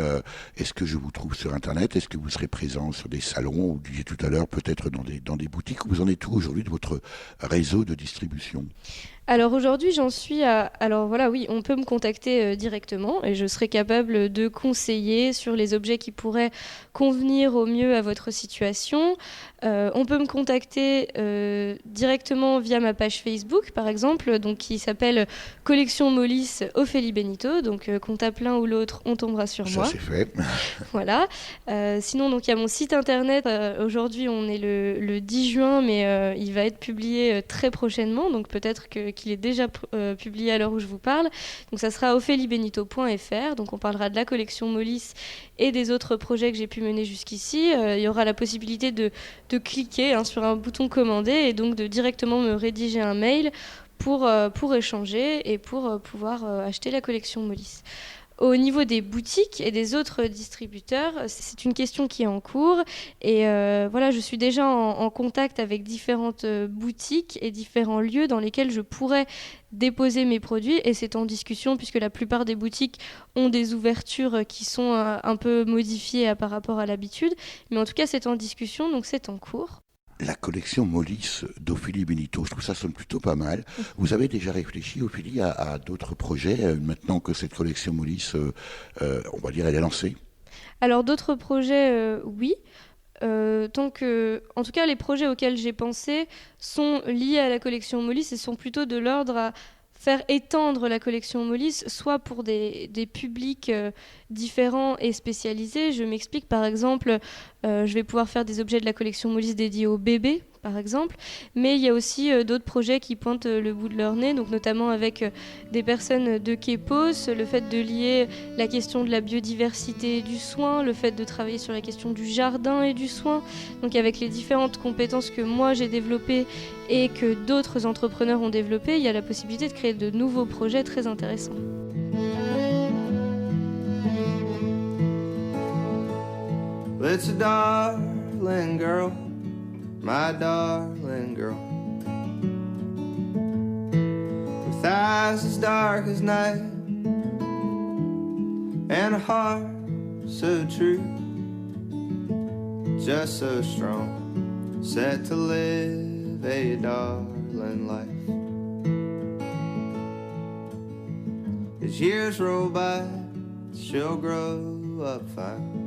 Est-ce que je vous trouve sur Internet? Est-ce que vous serez présent sur des salons? Vous disiez tout à l'heure, peut-être dans des boutiques. Vous en êtes où aujourd'hui de votre réseau de distribution? Alors aujourd'hui, j'en suis à... Alors voilà, oui, on peut me contacter directement et je serai capable de conseiller sur les objets qui pourraient convenir au mieux à votre situation. On peut me contacter directement via ma page Facebook, par exemple, donc qui s'appelle Collection Molis Ophélie Benito. Donc qu'on tape l'un ou l'autre, on tombera sur moi. Ça, c'est fait. Voilà. Sinon, donc il y a mon site internet. Aujourd'hui, on est le 10 juin, mais il va être publié très prochainement. Donc peut-être qu'il est déjà publié à l'heure où je vous parle. Donc ça sera opheliebenito.fr. Donc on parlera de la collection Molis et des autres projets que j'ai pu mener jusqu'ici. Il y aura la possibilité de cliquer sur un bouton commander et donc de directement me rédiger un mail pour échanger et pour pouvoir acheter la collection Molis. Au niveau des boutiques et des autres distributeurs, c'est une question qui est en cours et voilà, je suis déjà en contact avec différentes boutiques et différents lieux dans lesquels je pourrais déposer mes produits et c'est en discussion puisque la plupart des boutiques ont des ouvertures qui sont un peu modifiées par rapport à l'habitude, mais en tout cas c'est en discussion donc c'est en cours. La collection Molis d'Ophélie Benito, je trouve ça sonne plutôt pas mal. Vous avez déjà réfléchi, Ophélie, à d'autres projets, maintenant que cette collection Molis, on va dire, elle est lancée? Alors d'autres projets, oui. En tout cas, les projets auxquels j'ai pensé sont liés à la collection Molis et sont plutôt de l'ordre à faire étendre la collection Molis, soit pour des publics différents et spécialisés. Je m'explique, par exemple, je vais pouvoir faire des objets de la collection Molis dédiés aux bébés, par exemple, mais il y a aussi d'autres projets qui pointent le bout de leur nez, donc notamment avec des personnes de Kepos, le fait de lier la question de la biodiversité et du soin, le fait de travailler sur la question du jardin et du soin, donc avec les différentes compétences que moi j'ai développées et que d'autres entrepreneurs ont développées, il y a la possibilité de créer de nouveaux projets très intéressants. It's a darling girl, my darling girl, with eyes as dark as night and a heart so true, just so strong, set to live a darling life. As years roll by, she'll grow up fine.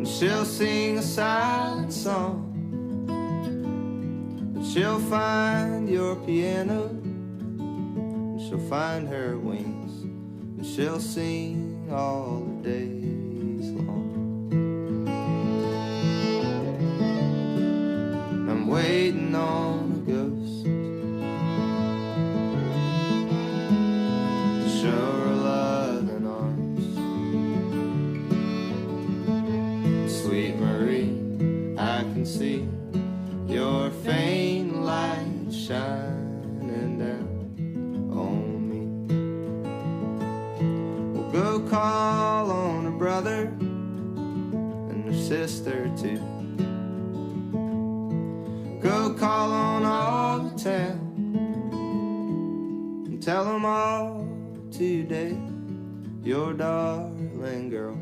She'll sing a silent song, but she'll find your piano, and she'll find her wings, and she'll sing all the days long. And I'm waiting on a ghost to show her love and arms. Sweet Marie, I can see your faint light shining down on me. We'll go call on her brother and her sister too. Go call on all the town and tell them all today your darling girl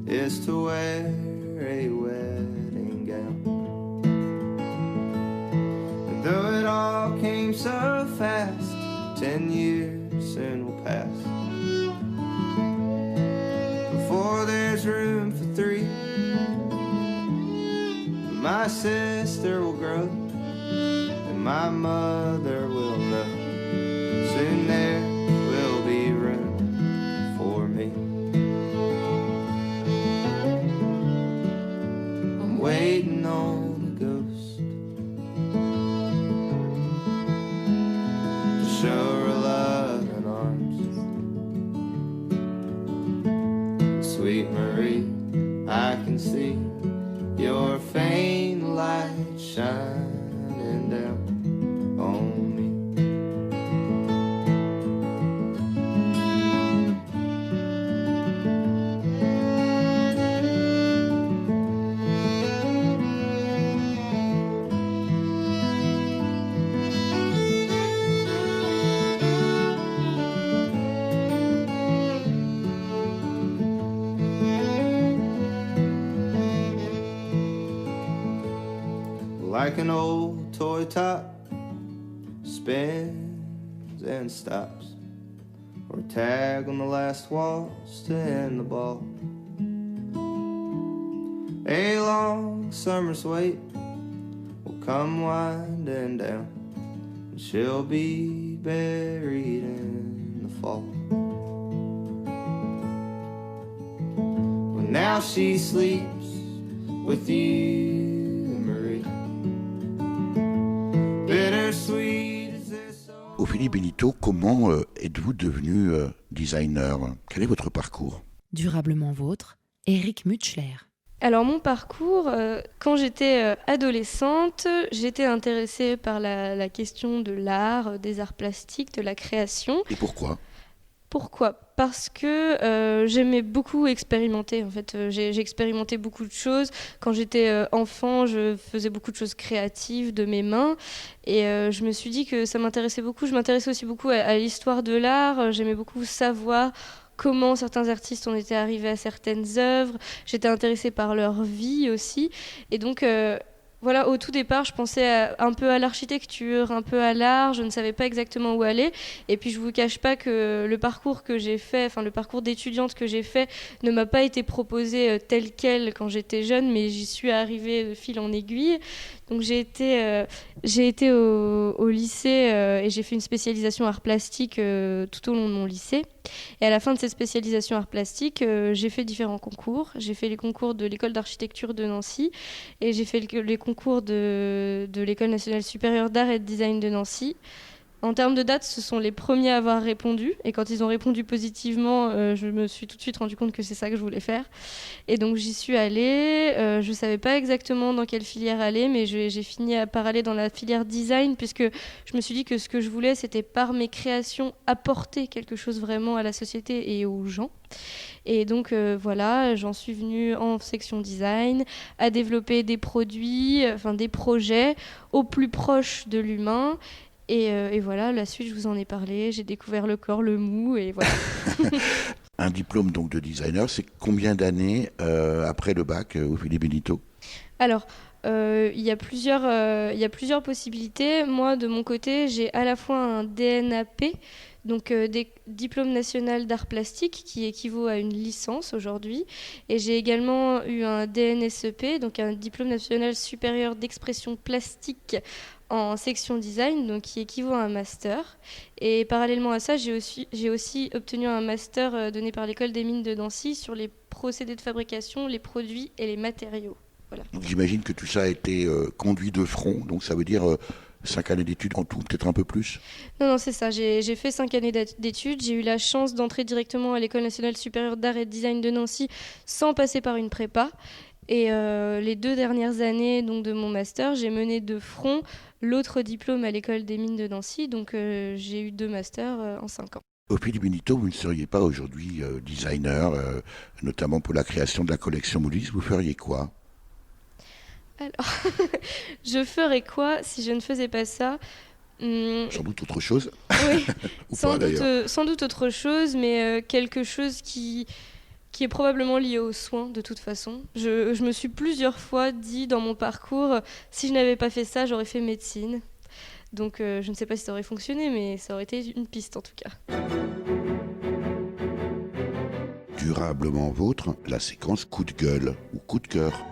is to wear a wedding gown. And though it all came so fast, 10 years soon will pass before there's room for 3. My sister will grow and my mother will know. Soon there will be room for me. Waiting on a ghost to show her love and arms. Sweet Marie, I can see your faint light shine like an old toy top, spins and stops, or a tag on the last waltz to end the ball. A long summer's wait will come winding down, and she'll be buried in the fall. Well, now she sleeps with you, Marie. Bittersweet is this. Ophélie Benito, comment êtes-vous devenu designer? Quel est votre parcours? Durablement vôtre, Éric Mutschler. Alors mon parcours, quand j'étais adolescente, j'étais intéressée par la question de l'art, des arts plastiques, de la création. Et pourquoi? Pourquoi ? Parce que j'aimais beaucoup expérimenter. En fait, j'ai expérimenté beaucoup de choses. Quand j'étais enfant, je faisais beaucoup de choses créatives de mes mains. Et je me suis dit que ça m'intéressait beaucoup. Je m'intéressais aussi beaucoup à l'histoire de l'art. J'aimais beaucoup savoir comment certains artistes en étaient arrivés à certaines œuvres. J'étais intéressée par leur vie aussi. Et donc, voilà, au tout départ, je pensais un peu à l'architecture, un peu à l'art. Je ne savais pas exactement où aller. Et puis, je ne vous cache pas que le parcours que j'ai fait, enfin le parcours d'étudiante que j'ai fait, ne m'a pas été proposé tel quel quand j'étais jeune, mais j'y suis arrivée de fil en aiguille. Donc j'ai été au lycée et j'ai fait une spécialisation arts plastiques tout au long de mon lycée. Et à la fin de cette spécialisation arts plastiques, j'ai fait différents concours. J'ai fait les concours de l'école d'architecture de Nancy et j'ai fait les concours de l'école nationale supérieure d'art et de design de Nancy. En termes de date, ce sont les premiers à avoir répondu. Et quand ils ont répondu positivement, je me suis tout de suite rendu compte que c'est ça que je voulais faire. Et donc j'y suis allée. Je ne savais pas exactement dans quelle filière aller, mais j'ai fini par aller dans la filière design, puisque je me suis dit que ce que je voulais, c'était par mes créations apporter quelque chose vraiment à la société et aux gens. Et donc voilà, j'en suis venue en section design, à développer des produits, enfin des projets au plus proche de l'humain. Et voilà, la suite, je vous en ai parlé. J'ai découvert le corps, le mou, et voilà. Un diplôme donc de designer, c'est combien d'années après le bac, Ophélie Benito? Alors, il y a plusieurs possibilités. Moi, de mon côté, j'ai à la fois un DNAP, donc diplôme national d'art plastique, qui équivaut à une licence aujourd'hui. Et j'ai également eu un DNSEP, donc un diplôme national supérieur d'expression plastique en section design, donc qui équivaut à un master. Et parallèlement à ça, j'ai aussi obtenu un master donné par l'école des mines de Nancy sur les procédés de fabrication, les produits et les matériaux. Voilà. Donc j'imagine que tout ça a été conduit de front, donc ça veut dire 5 années d'études en tout, peut-être un peu plus? Non, c'est ça. J'ai fait 5 années d'études. J'ai eu la chance d'entrer directement à l'École nationale supérieure d'art et de design de Nancy sans passer par une prépa. Et les 2 dernières années donc, de mon master, j'ai mené de front l'autre diplôme à l'école des mines de Nancy. Donc j'ai eu 2 masters en 5 ans. Ophélie Benito, vous ne seriez pas aujourd'hui designer, notamment pour la création de la collection Molis. Vous feriez quoi? Alors, je ferais quoi si je ne faisais pas ça? Sans doute autre chose. Oui, Ou pas, d'ailleurs. sans doute autre chose, mais quelque chose qui est probablement lié aux soins de toute façon. Je me suis plusieurs fois dit dans mon parcours, si je n'avais pas fait ça, j'aurais fait médecine. Donc je ne sais pas si ça aurait fonctionné, mais ça aurait été une piste en tout cas. Durablement vôtre, la séquence coup de gueule ou coup de cœur.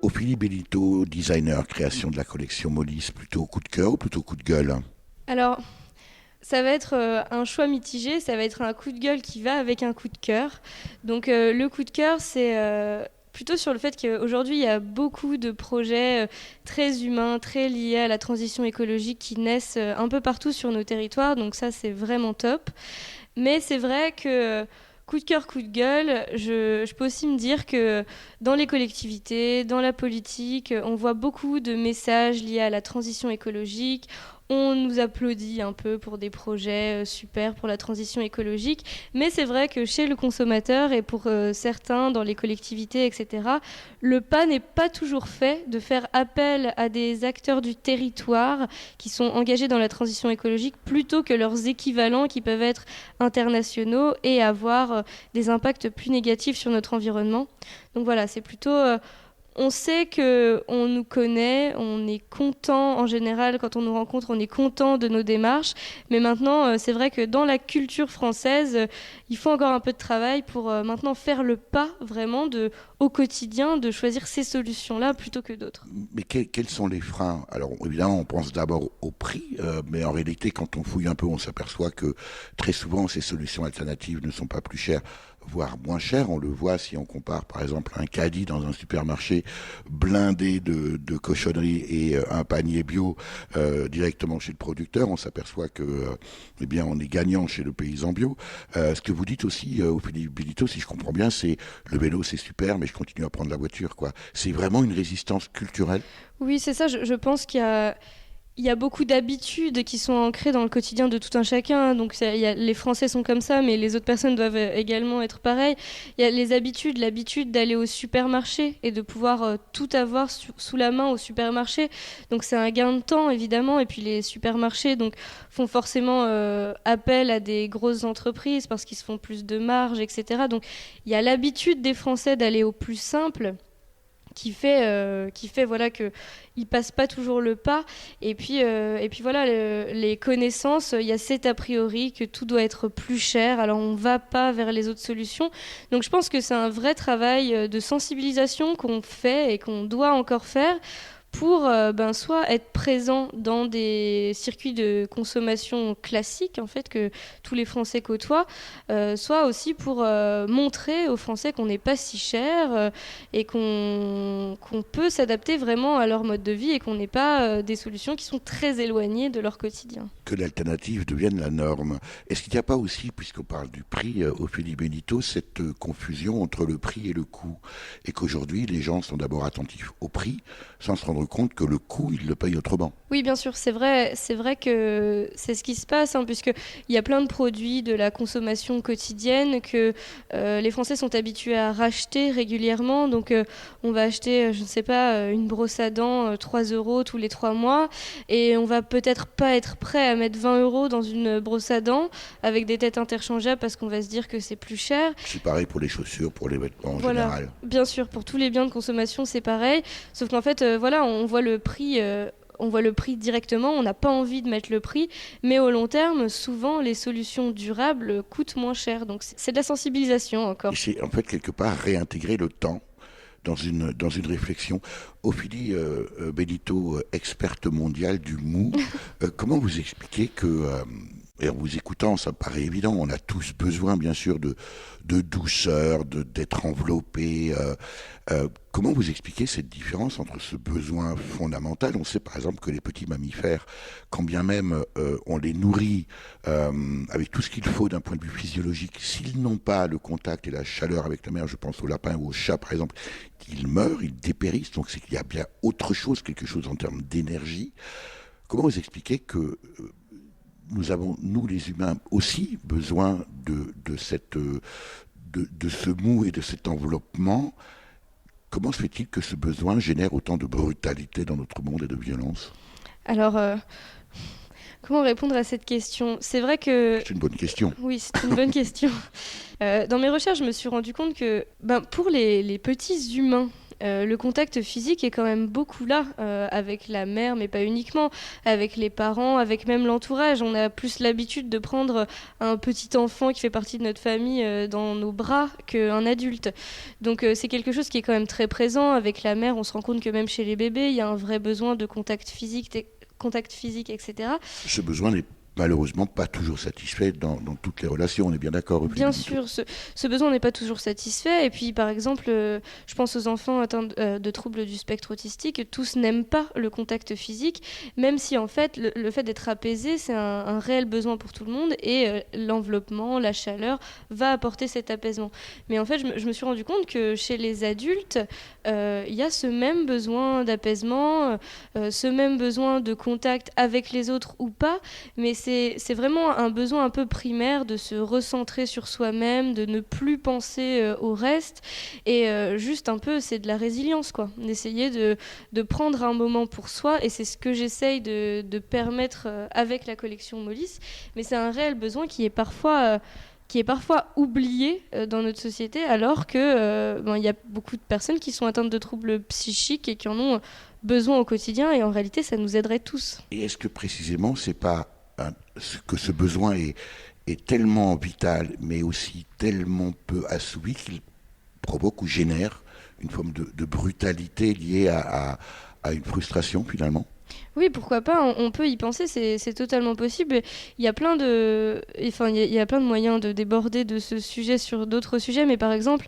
Ophélie Benito, designer, création de la collection Molis, plutôt coup de cœur ou plutôt coup de gueule? Alors, ça va être un choix mitigé, ça va être un coup de gueule qui va avec un coup de cœur. Donc le coup de cœur, c'est plutôt sur le fait qu'aujourd'hui, il y a beaucoup de projets très humains, très liés à la transition écologique qui naissent un peu partout sur nos territoires. Donc ça, c'est vraiment top. Mais c'est vrai que coup de cœur, coup de gueule, je peux aussi me dire que dans les collectivités, dans la politique, on voit beaucoup de messages liés à la transition écologique. on nous applaudit un peu pour des projets super pour la transition écologique, mais c'est vrai que chez le consommateur et pour certains dans les collectivités, etc., le pas n'est pas toujours fait de faire appel à des acteurs du territoire qui sont engagés dans la transition écologique plutôt que leurs équivalents qui peuvent être internationaux et avoir des impacts plus négatifs sur notre environnement. Donc voilà, c'est plutôt... on sait qu'on nous connaît, on est content en général, quand on nous rencontre, on est content de nos démarches. Mais maintenant, c'est vrai que dans la culture française, il faut encore un peu de travail pour maintenant faire le pas vraiment au quotidien de choisir ces solutions-là plutôt que d'autres. Mais quels sont les freins? Alors évidemment, on pense d'abord au prix, mais en réalité, quand on fouille un peu, on s'aperçoit que très souvent, ces solutions alternatives ne sont pas plus chères, voire moins chères. On le voit si on compare par exemple un caddie dans un supermarché blindé de cochonneries et un panier bio directement chez le producteur. On s'aperçoit que eh bien, on est gagnant chez le paysan bio. Ce que vous dites aussi, Ophélie Benito, si je comprends bien, c'est le vélo c'est super, mais je continue à prendre la voiture, quoi. C'est vraiment une résistance culturelle? Oui, c'est ça. Je pense qu'il y a beaucoup d'habitudes qui sont ancrées dans le quotidien de tout un chacun. Donc les Français sont comme ça, mais les autres personnes doivent également être pareilles. Il y a les habitudes, l'habitude d'aller au supermarché et de pouvoir tout avoir sous la main au supermarché. Donc c'est un gain de temps, évidemment. Et puis les supermarchés font forcément appel à des grosses entreprises parce qu'ils se font plus de marge, etc. Donc il y a l'habitude des Français d'aller au plus simple qui fait voilà que ils passent pas toujours le pas et puis voilà les connaissances, il y a cet a priori que tout doit être plus cher, alors on va pas vers les autres solutions. Donc je pense que c'est un vrai travail de sensibilisation qu'on fait et qu'on doit encore faire pour soit être présent dans des circuits de consommation classiques en fait que tous les Français côtoient, soit aussi pour montrer aux Français qu'on n'est pas si cher et qu'on peut s'adapter vraiment à leur mode de vie et qu'on n'est pas des solutions qui sont très éloignées de leur quotidien. Que l'alternative devienne la norme. Est-ce qu'il n'y a pas aussi, puisqu'on parle du prix, Ophélie Benito, cette confusion entre le prix et le coût, et qu'aujourd'hui les gens sont d'abord attentifs au prix sans se rendre compte que le coût, ils le payent autrement? Oui, bien sûr, c'est vrai que c'est ce qui se passe, puisqu'il y a plein de produits de la consommation quotidienne que les Français sont habitués à racheter régulièrement. Donc, on va acheter, je ne sais pas, une brosse à dents, 3 € tous les 3 mois, et on va peut-être pas être prêt à mettre 20 € dans une brosse à dents avec des têtes interchangeables parce qu'on va se dire que c'est plus cher. C'est pareil pour les chaussures, pour les vêtements en voilà, général. Bien sûr, pour tous les biens de consommation, c'est pareil. Sauf qu'en fait, on voit le prix. On voit le prix directement, on n'a pas envie de mettre le prix, mais au long terme, souvent, les solutions durables coûtent moins cher. Donc, c'est de la sensibilisation encore. Et c'est en fait quelque part réintégrer le temps dans une réflexion. Ophélie Benito, experte mondiale du mou, comment vous expliquez que... et en vous écoutant, ça me paraît évident, on a tous besoin, bien sûr, de douceur, d'être enveloppé. Comment vous expliquez cette différence entre ce besoin fondamental? On sait par exemple que les petits mammifères, quand bien même on les nourrit avec tout ce qu'il faut d'un point de vue physiologique, s'ils n'ont pas le contact et la chaleur avec la mer, je pense aux lapins ou aux chats par exemple, ils meurent, ils dépérissent. Donc c'est qu'il y a bien autre chose, quelque chose en termes d'énergie. Comment vous expliquez que... nous avons, nous les humains, aussi besoin de ce mou et de cet enveloppement? Comment se fait-il que ce besoin génère autant de brutalité dans notre monde et de violence? Alors, comment répondre à cette question? C'est vrai que... C'est une bonne question. Oui, c'est une bonne question. Dans mes recherches, je me suis rendu compte que pour les petits humains, le contact physique est quand même beaucoup là, avec la mère, mais pas uniquement, avec les parents, avec même l'entourage. On a plus l'habitude de prendre un petit enfant qui fait partie de notre famille dans nos bras qu'un adulte. Donc c'est quelque chose qui est quand même très présent. Avec la mère, on se rend compte que même chez les bébés, il y a un vrai besoin de contact physique, etc. Ce besoin n'est malheureusement pas toujours satisfait dans toutes les relations, on est bien d'accord. Bien sûr, ce besoin n'est pas toujours satisfait. Et puis, par exemple, je pense aux enfants atteints de troubles du spectre autistique. Tous n'aiment pas le contact physique, même si en fait, le fait d'être apaisé, c'est un réel besoin pour tout le monde. Et l'enveloppement, la chaleur va apporter cet apaisement. Mais en fait, je me suis rendu compte que chez les adultes, il y a ce même besoin d'apaisement, ce même besoin de contact avec les autres ou pas. Mais c'est vraiment un besoin un peu primaire de se recentrer sur soi-même, de ne plus penser au reste. Et juste un peu, c'est de la résilience, quoi. D'essayer de prendre un moment pour soi. Et c'est ce que j'essaye de permettre avec la collection Molis. Mais c'est un réel besoin qui est parfois oublié dans notre société, alors que il y a beaucoup de personnes qui sont atteintes de troubles psychiques et qui en ont besoin au quotidien. Et en réalité, ça nous aiderait tous. Et est-ce que précisément, c'est pas que ce besoin est tellement vital, mais aussi tellement peu assouvi qu'il provoque ou génère une forme de brutalité liée à une frustration finalement? Oui, pourquoi pas, on peut y penser, c'est totalement possible. Il y a plein de moyens de déborder de ce sujet sur d'autres sujets, mais par exemple,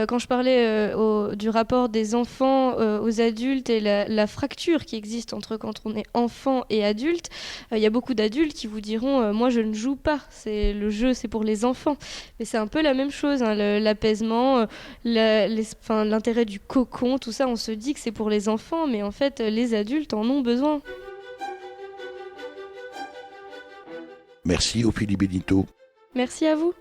quand je parlais du rapport des enfants aux adultes et la fracture qui existe entre quand on est enfant et adulte, il y a beaucoup d'adultes qui vous diront moi je ne joue pas, le jeu c'est pour les enfants. Mais c'est un peu la même chose, hein, l'apaisement, l'intérêt du cocon, tout ça, on se dit que c'est pour les enfants, mais en fait les adultes en ont besoin. Merci Ophélie Benito. Merci à vous.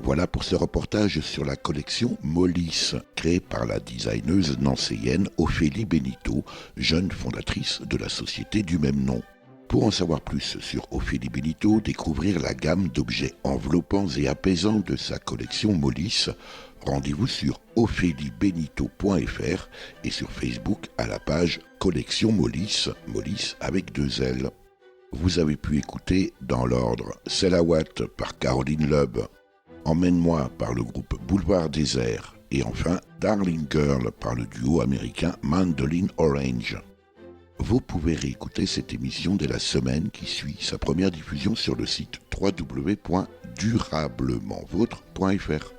Voilà pour ce reportage sur la collection Molis, créée par la designeuse nancéienne Ophélie Benito, jeune fondatrice de la société du même nom. Pour en savoir plus sur Ophélie Benito, découvrir la gamme d'objets enveloppants et apaisants de sa collection Molis, rendez-vous sur ophéliebenito.fr et sur Facebook à la page Collection Molis, Molis avec 2 L. Vous avez pu écouter dans l'ordre Selawat par Caroline Loeb, Emmène-moi par le groupe Boulevard Désert et enfin Darling Girl par le duo américain Mandolin Orange. Vous pouvez réécouter cette émission dès la semaine qui suit sa première diffusion sur le site www.durablementvôtre.fr.